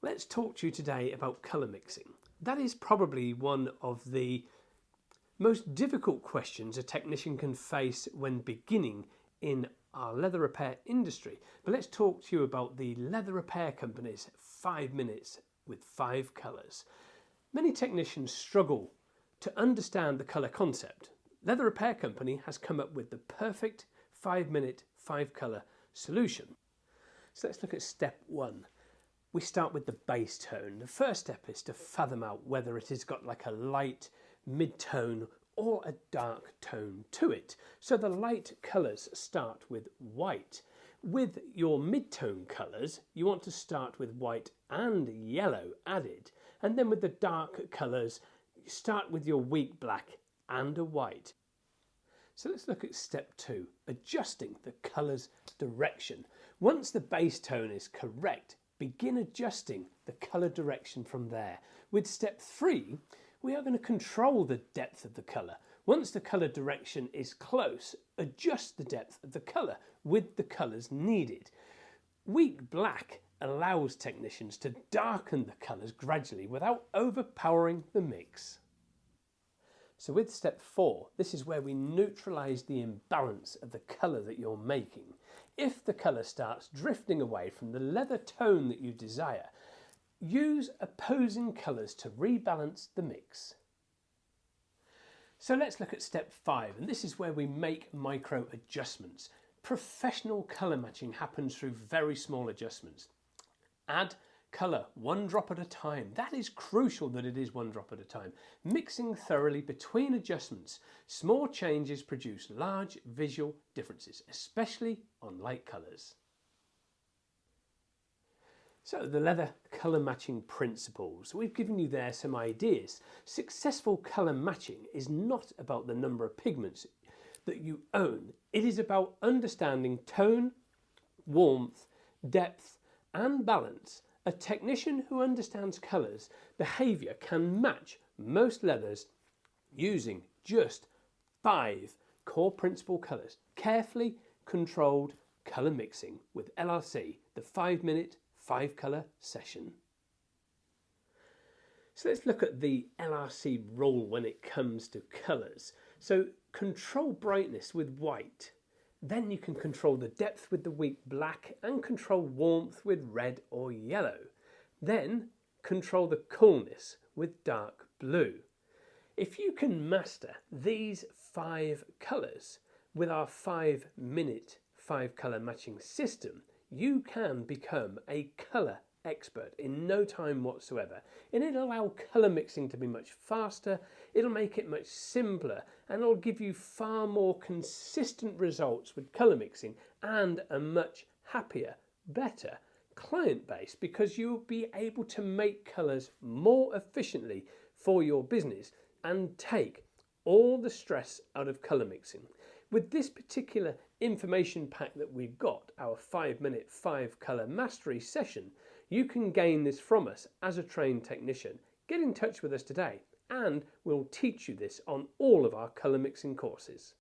Let's talk to you today about colour mixing. That is probably one of the most difficult questions a technician can face when beginning in our leather repair industry. But let's talk to you about the leather repair company's 5 minutes with 5 colours. Many technicians struggle to understand the colour concept. Leather Repair Company has come up with the perfect 5 minute 5 colour solution. So let's look at step 1. We start with the base tone. The first step is to fathom out whether it has got like a light, mid-tone or a dark tone to it. So the light colours start with white. With your mid-tone colours, you want to start with white and yellow added. And then with the dark colours, you start with your weak black and a white. So let's look at step 2, adjusting the colour's direction. Once the base tone is correct, begin adjusting the colour direction from there. With step 3, we are going to control the depth of the colour. Once the colour direction is close, adjust the depth of the colour with the colours needed. Weak black allows technicians to darken the colours gradually without overpowering the mix. So with step 4, this is where we neutralise the imbalance of the colour that you're making. If the colour starts drifting away from the leather tone that you desire, use opposing colours to rebalance the mix. So let's look at step 5, and this is where we make micro adjustments. Professional colour matching happens through very small adjustments. Add colour 1 drop at a time. That is crucial that it is 1 drop at a time. Mixing thoroughly between adjustments. Small changes produce large visual differences, especially on light colours. So the leather colour matching principles. We've given you there some ideas. Successful colour matching is not about the number of pigments that you own. It is about understanding tone, warmth, depth and balance. A technician who understands colours behaviour can match most leathers using just 5 core principal colours. Carefully controlled colour mixing with LRC, the 5 minute 5 colour session. So let's look at the LRC rule when it comes to colours. So control brightness with white. Then you can control the depth with the weak black and control warmth with red or yellow. Then control the coolness with dark blue. If you can master these 5 colours with our 5 minute 5 colour matching system, you can become a colour expert in no time whatsoever, and it'll allow colour mixing to be much faster, it'll make it much simpler, and it'll give you far more consistent results with colour mixing and a much happier, better client base, because you'll be able to make colours more efficiently for your business and take all the stress out of colour mixing. With this particular information pack that we've got, our 5 minute 5 colour mastery session, you can gain this from us as a trained technician. Get in touch with us today and we'll teach you this on all of our colour mixing courses.